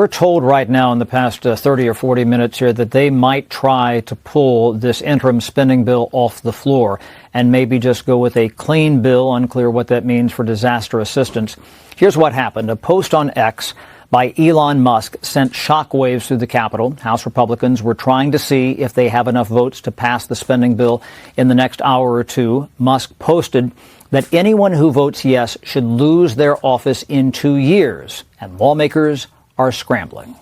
We're told right now in the past 30 or 40 minutes here that they might try to pull this interim spending bill off the floor and maybe just go with a clean bill. Unclear what that means for disaster assistance. Here's what happened. A post on X by Elon Musk sent shockwaves through the Capitol. House Republicans were trying to see if they have enough votes to pass the spending bill in the next hour or two. Musk posted that anyone who votes yes should lose their office in 2 years, and lawmakers are scrambling.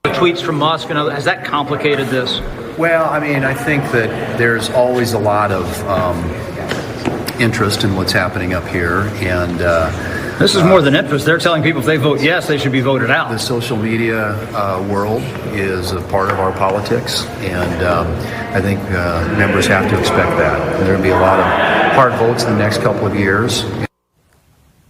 Tweets from Musk and others, has that complicated this? Well, I mean, I think that there's always a lot of interest in what's happening up here, and this is more than interest. They're telling people if they vote yes, they should be voted out. The social media world is a part of our politics, and I think members have to expect that. There are going to be a lot of hard votes in the next couple of years.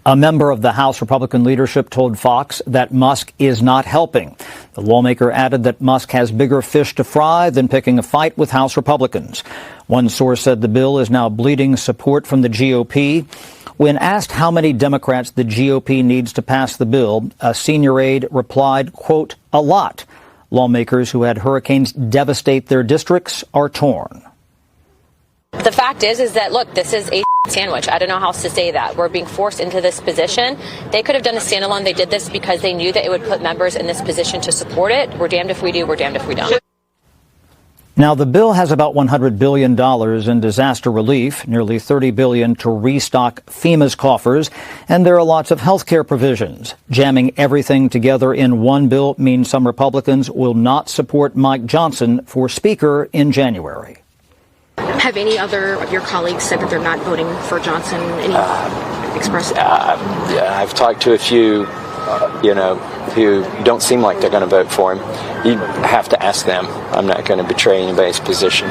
A member of the House Republican leadership told Fox that Musk is not helping. The lawmaker added that Musk has bigger fish to fry than picking a fight with House Republicans. One source said the bill is now bleeding support from the GOP. When asked how many Democrats the GOP needs to pass the bill, a senior aide replied, quote, a lot. Lawmakers who had hurricanes devastate their districts are torn. The fact is that, look, this is a sandwich. I don't know how else to say that. We're being forced into this position. They could have done a standalone. They did this because they knew that it would put members in this position to support it. We're damned if we do. We're damned if we don't. Now, the bill has about $100 billion in disaster relief, nearly $30 billion to restock FEMA's coffers, and there are lots of health care provisions. Jamming everything together in one bill means some Republicans will not support Mike Johnson for Speaker in January. Have any other of your colleagues said that they're not voting for Johnson? Yeah, I've talked to a few, who don't seem like they're going to vote for him. You have to ask them. I'm not going to betray anybody's position.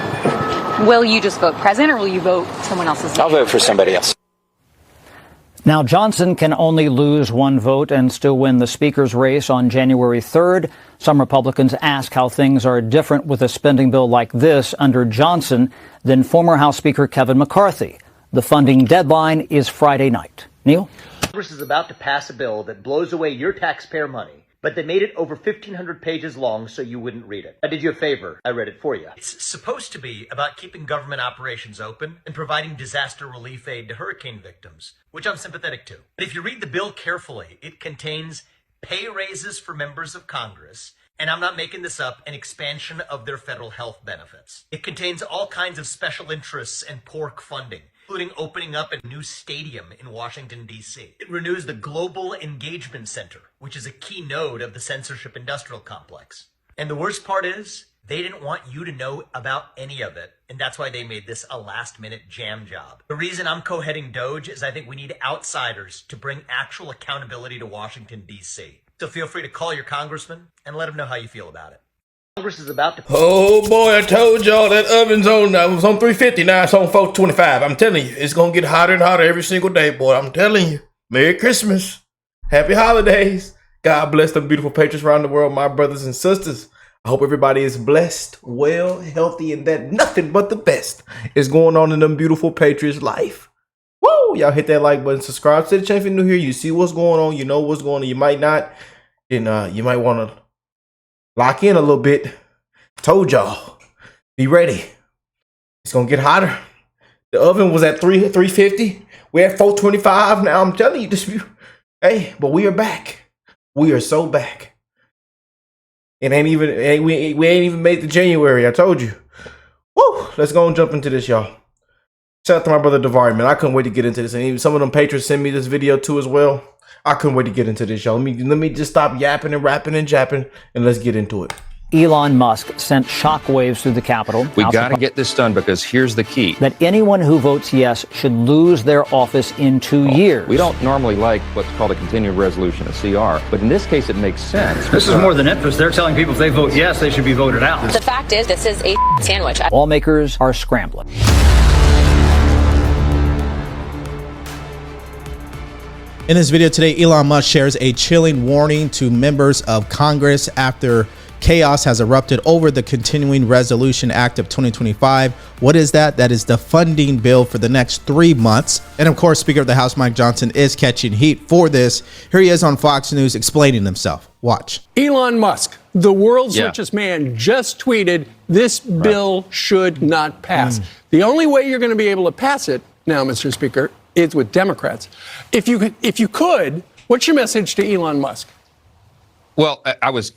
Will you just vote president, or will you vote someone else's name? I'll vote for somebody else. Now, Johnson can only lose one vote and still win the Speaker's race on January 3rd. Some Republicans ask how things are different with a spending bill like this under Johnson than former House Speaker Kevin McCarthy. The funding deadline is Friday night. Neil? Congress is about to pass a bill that blows away your taxpayer money, but they made it over 1,500 pages long so you wouldn't read it. I did you a favor. I read it for you. It's supposed to be about keeping government operations open and providing disaster relief aid to hurricane victims, which I'm sympathetic to. But if you read the bill carefully, it contains pay raises for members of Congress, and I'm not making this up, an expansion of their federal health benefits. It contains all kinds of special interests and pork funding, including opening up a new stadium in Washington, D.C. It renews the Global Engagement Center, which is a key node of the censorship industrial complex. And the worst part is, they didn't want you to know about any of it, and that's why they made this a last-minute jam job. The reason I'm co-heading DOGE is I think we need outsiders to bring actual accountability to Washington, D.C. So feel free to call your congressman and let him know how you feel about it. Congress is about to... Oh boy, I told y'all that oven's on. It was on 350, now it's on 425. I'm telling you, it's gonna get hotter and hotter every single day, boy. I'm telling you. Merry Christmas. Happy holidays. God bless them beautiful patriots around the world, my brothers and sisters. I hope everybody is blessed, well, healthy, and that nothing but the best is going on in them beautiful patriots' life. Woo! Y'all hit that like button, subscribe to the channel if you're new here. You see what's going on, you know what's going on. You might not, then you might want to lock in a little bit. Told y'all, be ready. It's gonna get hotter. The oven was at 350. We're at 425 now. I'm telling you this. Hey, but we are back. We are so back. We ain't even made the January. I told you. Woo! Let's go and jump into this, y'all. Shout out to my brother Davari, man. I couldn't wait to get into this, and even some of them patrons sent me this video too as well. I couldn't wait to get into this, y'all. Let me just stop yapping and rapping and japping, and let's get into it. Elon Musk sent shockwaves through the Capitol. We got to get this done because here's the key. That anyone who votes yes should lose their office in 2 years. We don't normally like what's called a continuing resolution, a CR, but in this case it makes sense. This is more than interest. They're telling people if they vote yes, they should be voted out. The fact is, this is a sandwich. Lawmakers are scrambling. In this video today, Elon Musk shares a chilling warning to members of Congress after Chaos has erupted over the Continuing Resolution Act of 2025. What is that? That is the funding bill for the next 3 months. And of course, Speaker of the House Mike Johnson is catching heat for this. Here he is on Fox News explaining himself. Watch. Elon Musk, the world's richest man, just tweeted, this bill should not pass. The only way you're going to be able to pass it now, Mr. Speaker, is with Democrats. If you could, what's your message to Elon Musk? Well, I was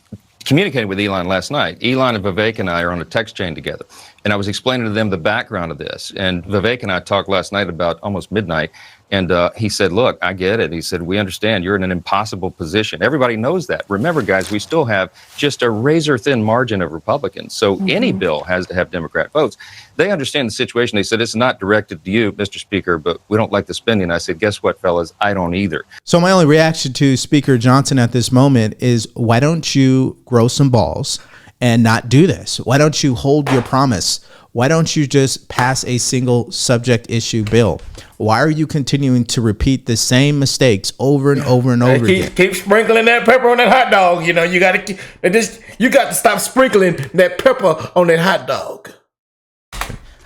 communicating with Elon last night. Elon and Vivek and I are on a text chain together, and I was explaining to them the background of this. And Vivek and I talked last night about almost midnight, and he said, look, I get it. He said, we understand you're in an impossible position. Everybody knows that. Remember, guys, we still have just a razor-thin margin of Republicans, so any bill has to have Democrat votes. They understand the situation. They said, it's not directed to you, Mr. Speaker, but we don't like the spending. I said, guess what, fellas? I don't either. So my only reaction to Speaker Johnson at this moment is, why don't you grow some balls and not do this? Why don't you hold your promise? Why don't you just pass a single subject issue bill? Why are you continuing to repeat the same mistakes over and over and over again? Keep sprinkling that pepper on that hot dog. You know, you got to stop sprinkling that pepper on that hot dog.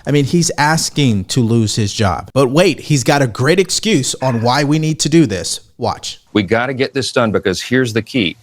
I mean, he's asking to lose his job. But wait, he's got a great excuse on why we need to do this. Watch. We got to get this done because here's the key.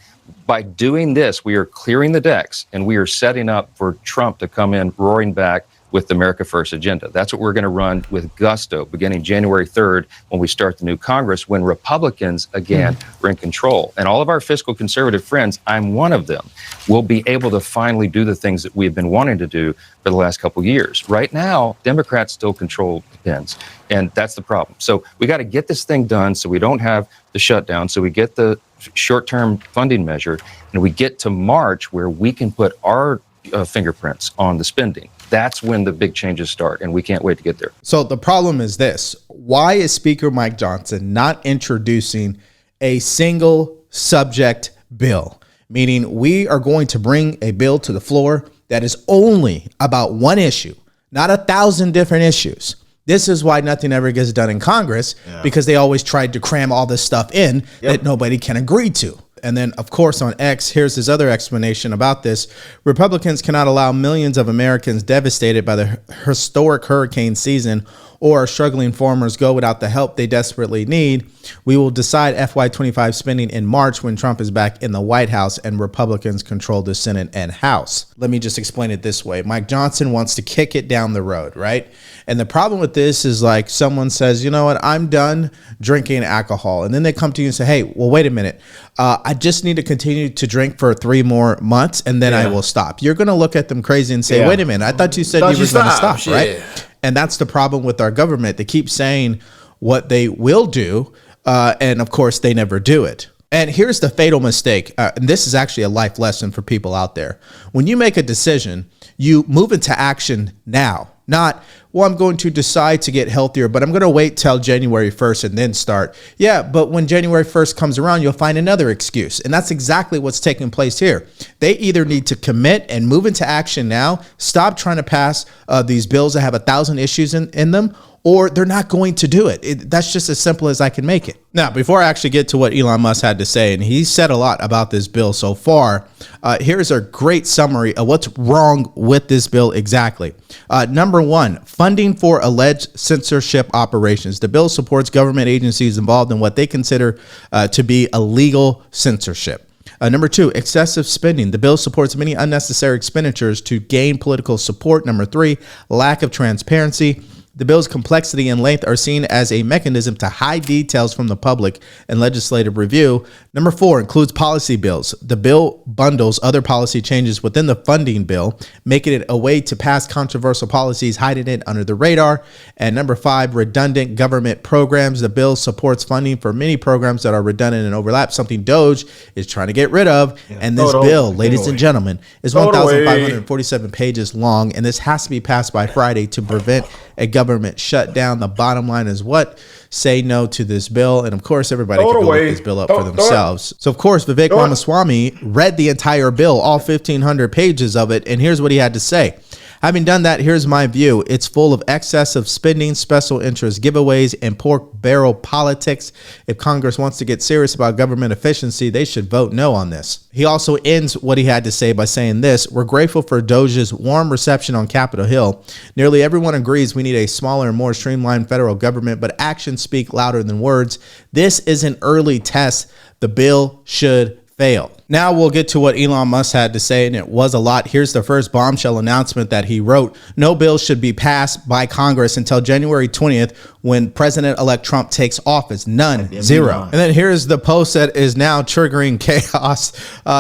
By doing this, we are clearing the decks and we are setting up for Trump to come in roaring back with the America First agenda. That's what we're going to run with gusto beginning January 3rd when we start the new Congress, when Republicans, again, are in control. And all of our fiscal conservative friends, I'm one of them, will be able to finally do the things that we've been wanting to do for the last couple of years. Right now, Democrats still control the pens, and that's the problem. So we got to get this thing done so we don't have the shutdown, so we get the short-term funding measure, and we get to March where we can put our fingerprints on the spending. That's when the big changes start, and we can't wait to get there. So the problem is this. Why is Speaker Mike Johnson not introducing a single subject bill? Meaning we are going to bring a bill to the floor that is only about one issue, not 1,000 different issues. This is why nothing ever gets done in Congress, because they always tried to cram all this stuff in that nobody can agree to. And then, of course, on X, here's his other explanation about this. Republicans cannot allow millions of Americans devastated by the historic hurricane season or struggling farmers go without the help they desperately need. We will decide FY25 spending in March when Trump is back in the White House and Republicans control the Senate and House. Let me just explain it this way. Mike Johnson wants to kick it down the road, right? And the problem with this is, like, someone says, you know what, I'm done drinking alcohol. And then they come to you and say, hey, well, wait a minute. I just need to continue to drink for 3 more months and then I will stop. You're going to look at them crazy and say, wait a minute, I thought you said you were going to stop, right? And that's the problem with our government. They keep saying what they will do, and of course, they never do it. And here's the fatal mistake, and this is actually a life lesson for people out there. When you make a decision, you move into action now. Not, well, I'm going to decide to get healthier, but I'm going to wait till January 1st and then start. Yeah, but when January 1st comes around, you'll find another excuse. And that's exactly what's taking place here. They either need to commit and move into action now, stop trying to pass these bills that have 1,000 issues in them, or they're not going to do it. That's just as simple as I can make it. Now, before I actually get to what Elon Musk had to say, and he said a lot about this bill so far, here's a great summary of what's wrong with this bill exactly. Number 1, funding for alleged censorship operations. The bill supports government agencies involved in what they consider to be illegal censorship. Number 2, excessive spending. The bill supports many unnecessary expenditures to gain political support. Number 3, lack of transparency. The bill's complexity and length are seen as a mechanism to hide details from the public and legislative review. Number 4, includes policy bills. The bill bundles other policy changes within the funding bill, making it a way to pass controversial policies, hiding it under the radar. And number 5, redundant government programs. The bill supports funding for many programs that are redundant and overlap, something DOGE is trying to get rid of. And this bill, ladies and gentlemen, is 1,547 pages long, and this has to be passed by Friday to prevent a government shutdown. The bottom line is what? Say no to this bill. And of course, everybody can go look this bill up for themselves. So of course, Vivek Ramaswamy read the entire bill, all 1,500 pages of it. And here's what he had to say. Having done that, here's my view. It's full of excessive spending, special interest giveaways, and pork barrel politics. If Congress wants to get serious about government efficiency, they should vote no on this. He also ends what he had to say by saying this: we're grateful for DOGE's warm reception on Capitol Hill. Nearly everyone agrees we need a smaller and more streamlined federal government, but actions speak louder than words. This is an early test. The bill should fail. Now we'll get to what Elon Musk had to say, and it was a lot. Here's the first bombshell announcement that he wrote. No bill should be passed by Congress until January 20th when President-elect Trump takes office. None. Zero. And then here's the post that is now triggering chaos.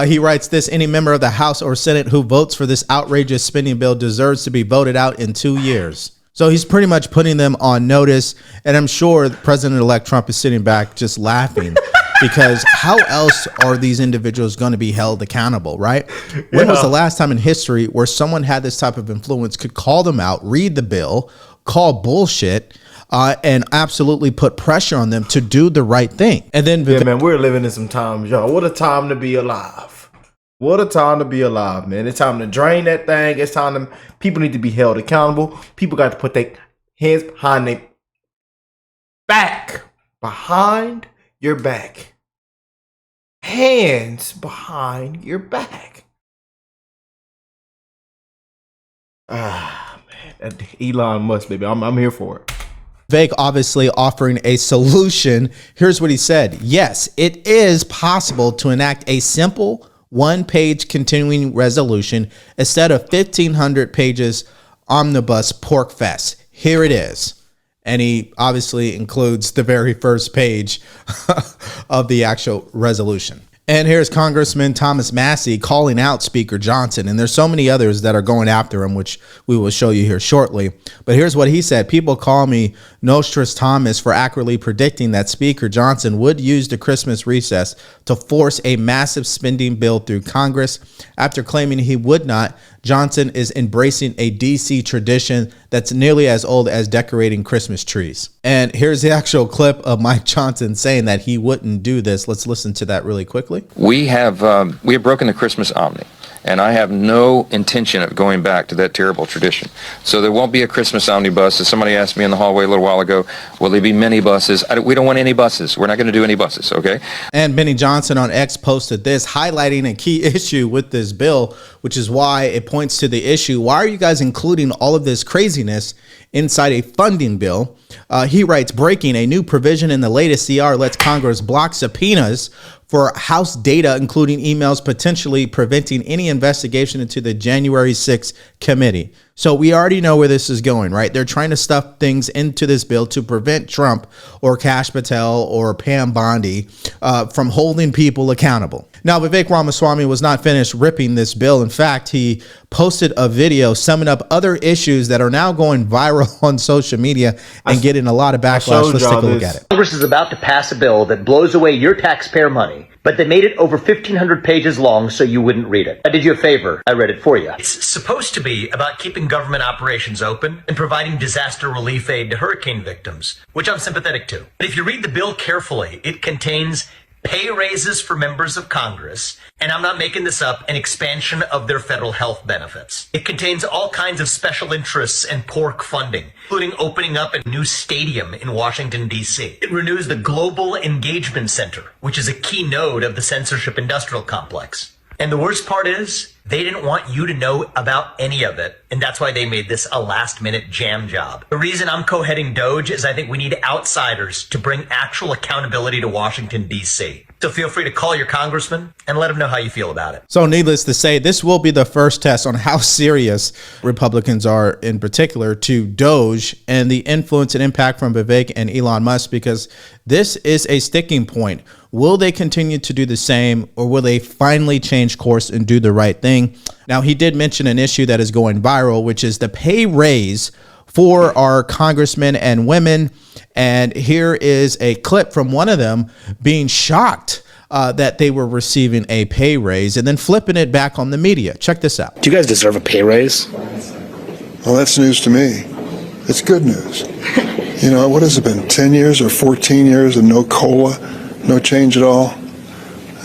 He writes this: any member of the House or Senate who votes for this outrageous spending bill deserves to be voted out in 2 years. So he's pretty much putting them on notice, and I'm sure President-elect Trump is sitting back just laughing. Because how else are these individuals going to be held accountable, right? When was the last time in history where someone had this type of influence, could call them out, read the bill, call bullshit, and absolutely put pressure on them to do the right thing? And then, yeah, man, we're living in some times, y'all. What a time to be alive. What a time to be alive, man. It's time to drain that thing. It's time to, people need to be held accountable. People got to put their hands behind their back. Behind your back. Hands behind your back. Ah, man. Elon Musk, baby. I'm here for it. Vivek obviously offering a solution. Here's what he said. Yes, it is possible to enact a simple one-page continuing resolution instead of 1,500 pages omnibus pork fest. Here it is. And he obviously includes the very first page of the actual resolution. And here's Congressman Thomas Massey calling out Speaker Johnson. And there's so many others that are going after him, which we will show you here shortly. But here's what he said. People call me Nostradamus for accurately predicting that Speaker Johnson would use the Christmas recess to force a massive spending bill through Congress. After claiming he would not, Johnson is embracing a DC tradition that's nearly as old as decorating Christmas trees. And here's the actual clip of Mike Johnson saying that he wouldn't do this. Let's listen to that really quickly. We have broken the Christmas omni, and I have no intention of going back to that terrible tradition. So there won't be a Christmas omnibus. As somebody asked me in the hallway a little while ago, will there be many buses? We don't want any buses. We're not going to do any buses, okay? And Benny Johnson on X posted this, highlighting a key issue with this bill, which is why it points to the issue. Why are you guys including all of this craziness inside a funding bill? He writes, breaking a new provision in the latest CR lets Congress block subpoenas for House data, including emails, potentially preventing any investigation into the January 6th committee. So we already know where this is going, right? They're trying to stuff things into this bill to prevent Trump or Kash Patel or Pam Bondi from holding people accountable. Now, Vivek Ramaswamy was not finished ripping this bill. In fact, he posted a video summing up other issues that are now going viral on social media and getting a lot of backlash. Let's take a look at it. Congress is about to pass a bill that blows away your taxpayer money, but they made it over 1,500 pages long so you wouldn't read it. I did you a favor. I read it for you. It's supposed to be about keeping government operations open and providing disaster relief aid to hurricane victims, which I'm sympathetic to. But if you read the bill carefully, it contains pay raises for members of Congress, and I'm not making this up, an expansion of their federal health benefits. It contains all kinds of special interests and pork funding, including opening up a new stadium in Washington, D.C. It renews the Global Engagement Center, which is a key node of the censorship industrial complex. And the worst part is, they didn't want you to know about any of it, and that's why they made this a last-minute jam job. The reason I'm co-heading DOGE is I think we need outsiders to bring actual accountability to Washington, D.C. So feel free to call your congressman and let him know how you feel about it. So needless to say, this will be the first test on how serious Republicans are in particular to DOGE and the influence and impact from Vivek and Elon Musk, because this is a sticking point. Will they continue to do the same, or will they finally change course and do the right thing? Now, he did mention an issue that is going viral, which is the pay raise for our congressmen and women. And here is a clip from one of them being shocked that they were receiving a pay raise and then flipping it back on the media. Check this out. Do you guys deserve a pay raise? Well, that's news to me. It's good news. You know, what has it been, 10 years or 14 years of no COLA, no change at all?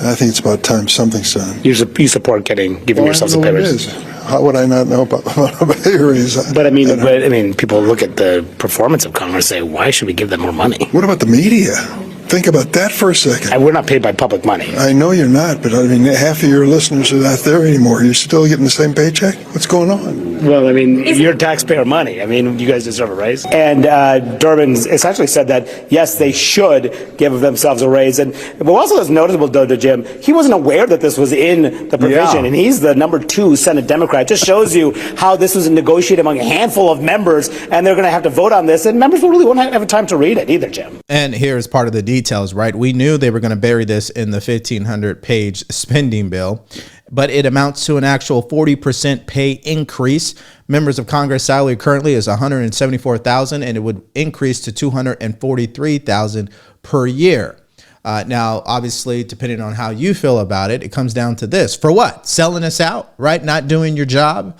I think it's about time something's done. You support giving yourselves a pay raise? How would I not know about a pay raise? But I mean, people look at the performance of Congress and say, why should we give them more money? What about the media? Think about that for a second. And we're not paid by public money. I know you're not, but I mean, half of your listeners are not there anymore. You're still getting the same paycheck? What's going on? Well, I mean, your taxpayer money. I mean, you guys deserve a raise. And Durbin essentially said that, yes, they should give themselves a raise. And what also is noticeable, though, to Jim, he wasn't aware that this was in the provision. And he's the number 2 Senate Democrat. Just shows you how this was negotiated among a handful of members, and they're going to have to vote on this. And members really won't have time to read it either, Jim. And here's part of the details, right? We knew they were going to bury this in the 1,500-page spending bill, but it amounts to an actual 40% pay increase. Members of Congress salary currently is $174,000, and it would increase to $243,000 per year. Now, obviously, depending on how you feel about it, it comes down to this. For what? Selling us out, right? Not doing your job,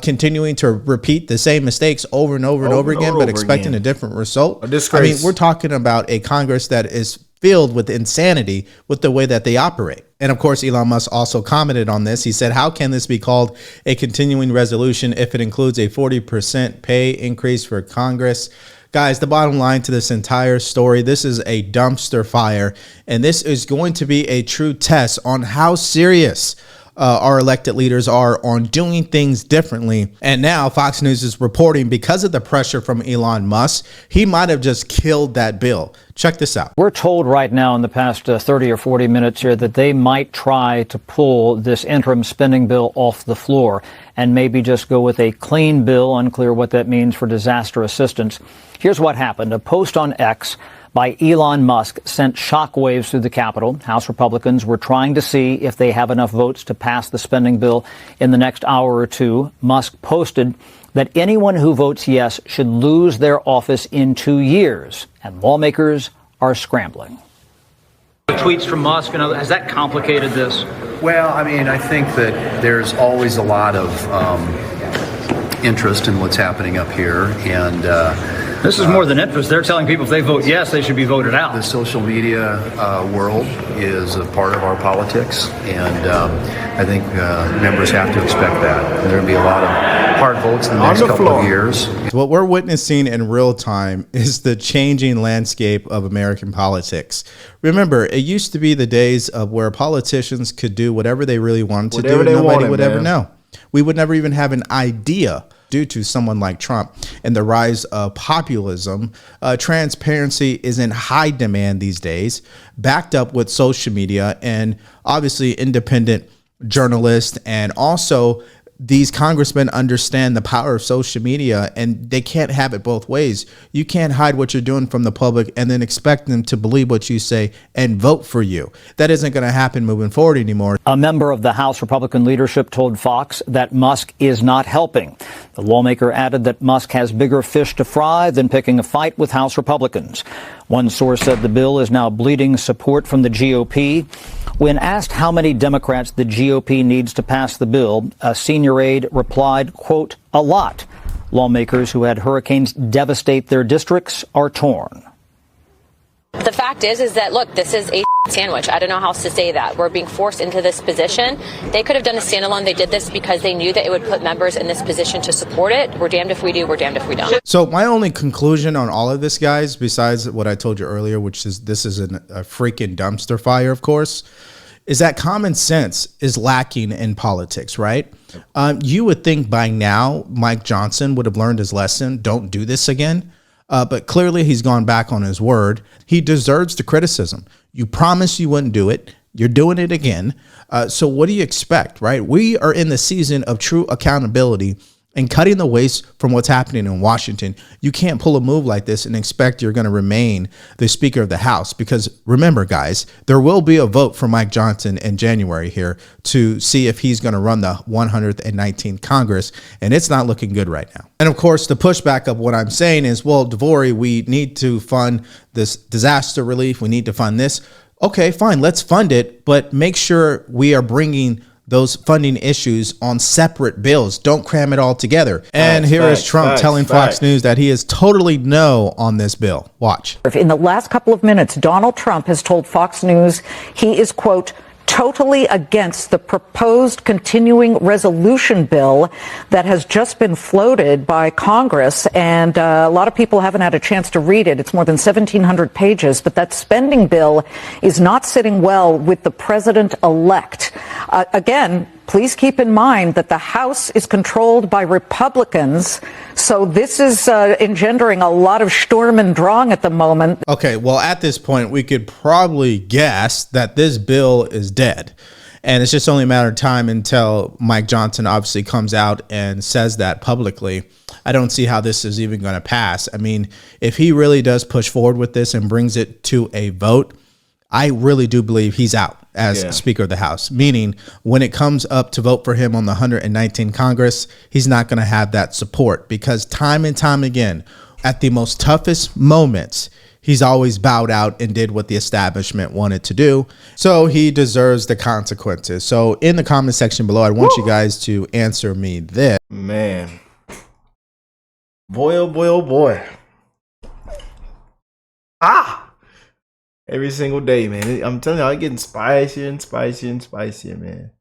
continuing to repeat the same mistakes over and over and over again, but expecting a different result. A disgrace. I mean, we're talking about a Congress that is filled with insanity with the way that they operate. And of course, Elon Musk also commented on this. He said, how can this be called a continuing resolution if it includes a 40% pay increase for Congress? Guys, the bottom line to this entire story, this is a dumpster fire, and this is going to be a true test on how serious our elected leaders are on doing things differently. And now Fox News is reporting because of the pressure from Elon Musk, he might have just killed that bill. Check this out. We're told right now in the past 30 or 40 minutes here that they might try to pull this interim spending bill off the floor and maybe just go with a clean bill. Unclear what that means for disaster assistance. Here's what happened. A post on X by Elon Musk sent shockwaves through the Capitol. House Republicans were trying to see if they have enough votes to pass the spending bill in the next hour or two. Musk posted that anyone who votes yes should lose their office in 2 years, and lawmakers are scrambling. The tweets from Musk and others, has that complicated this? Well, I mean, I think that there's always a lot of interest in what's happening up here, and this is more than interest. They're telling people if they vote yes, they should be voted out. The social media world is a part of our politics, and I think members have to expect that. There are going to be a lot of hard votes in the next couple of years. What we're witnessing in real time is the changing landscape of American politics. Remember, it used to be the days of where politicians could do whatever they really wanted to do, and nobody would ever know. We would never even have an idea. Due to someone like Trump and the rise of populism, transparency is in high demand these days, backed up with social media and obviously independent journalists. And also these congressmen understand the power of social media, and they can't have it both ways. You can't hide what you're doing from the public and then expect them to believe what you say and vote for you. That isn't going to happen moving forward anymore. A member of the House Republican leadership told Fox that Musk is not helping. The lawmaker added that Musk has bigger fish to fry than picking a fight with House Republicans. One source said the bill is now bleeding support from the GOP. When asked how many Democrats the GOP needs to pass the bill, a senior aide replied, quote, a lot. Lawmakers who had hurricanes devastate their districts are torn. The fact is that, look, this is a sandwich. I don't know how else to say that. We're being forced into this position. They could have done a standalone. They did this because they knew that it would put members in this position to support it. We're damned if we do. We're damned if we don't. So my only conclusion on all of this, guys, besides what I told you earlier, which is this is a freaking dumpster fire, of course, is that common sense is lacking in politics, right? You would think by now Mike Johnson would have learned his lesson. Don't do this again. But clearly he's gone back on his word. He deserves the criticism. You promised you wouldn't do it. You're doing it again. So what do you expect, right? We are in the season of true accountability and cutting the waste from what's happening in Washington. You can't pull a move like this and expect you're going to remain the Speaker of the House, because remember, guys, there will be a vote for Mike Johnson in January here to see if he's going to run the 119th Congress, and it's not looking good right now. And of course, the pushback of what I'm saying is, well, Dvory, we need to fund this disaster relief. We need to fund this. Okay, fine, let's fund it, but make sure we are bringing those funding issues on separate bills. Don't cram it all together. And here is Trump telling Fox News that he is totally no on this bill. Watch. In the last couple of minutes, Donald Trump has told Fox News he is, quote, totally against the proposed continuing resolution bill that has just been floated by Congress. And a lot of people haven't had a chance to read it. It's more than 1,700 pages. But that spending bill is not sitting well with the president-elect. Again, please keep in mind that the House is controlled by Republicans. So this is engendering a lot of Sturm und Drang at the moment. Okay, well, at this point, we could probably guess that this bill is dead. And it's just only a matter of time until Mike Johnson obviously comes out and says that publicly. I don't see how this is even going to pass. I mean, if he really does push forward with this and brings it to a vote, I really do believe he's out as Speaker of the House, meaning when it comes up to vote for him on the 119th Congress, he's not going to have that support, because time and time again, at the most toughest moments, he's always bowed out and did what the establishment wanted to do. So he deserves the consequences. So in the comment section below, I want you guys to answer me this. Man. Boy, oh boy, oh boy. Every single day, man. I'm telling you, I'm getting spicier and spicier and spicier, man.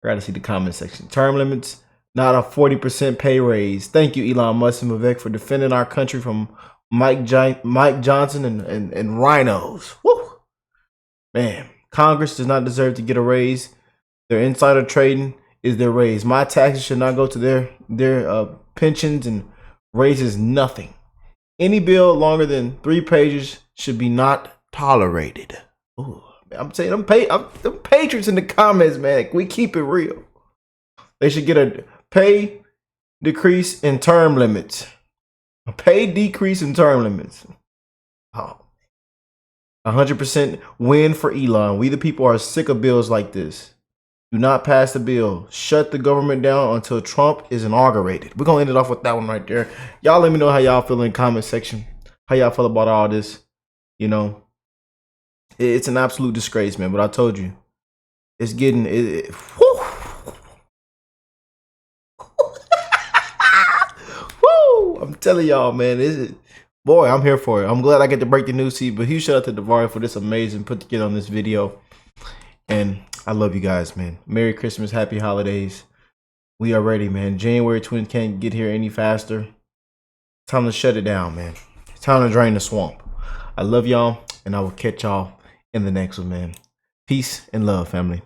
I gotta see the comment section. Term limits, not a 40% pay raise. Thank you, Elon Musk and Vivek, for defending our country from Mike Johnson and rhinos. Woo! Man, Congress does not deserve to get a raise. Their insider trading is their raise. My taxes should not go to their pensions and raises nothing. Any bill longer than 3 pages should be not tolerated. Ooh, I'm saying them patriots in the comments, man. We keep it real. They should get a pay decrease in term limits. A pay decrease in term limits. Oh, 100% win for Elon. We the people are sick of bills like this. Do not pass the bill. Shut the government down until Trump is inaugurated. We're going to end it off with that one right there. Y'all let me know how y'all feel in the comment section. How y'all feel about all this. You know, it's an absolute disgrace, man. But I told you, it's getting woo. Woo! I'm telling y'all, man. Boy, I'm here for it. I'm glad I get to break the news to you. But huge shout out to Devari for this amazing put together on this video. And I love you guys, man. Merry Christmas, happy holidays. We are ready, man. January 20th can't get here any faster. Time to shut it down, man. It's time to drain the swamp. I love y'all, and I will catch y'all in the next one, man. Peace and love, family.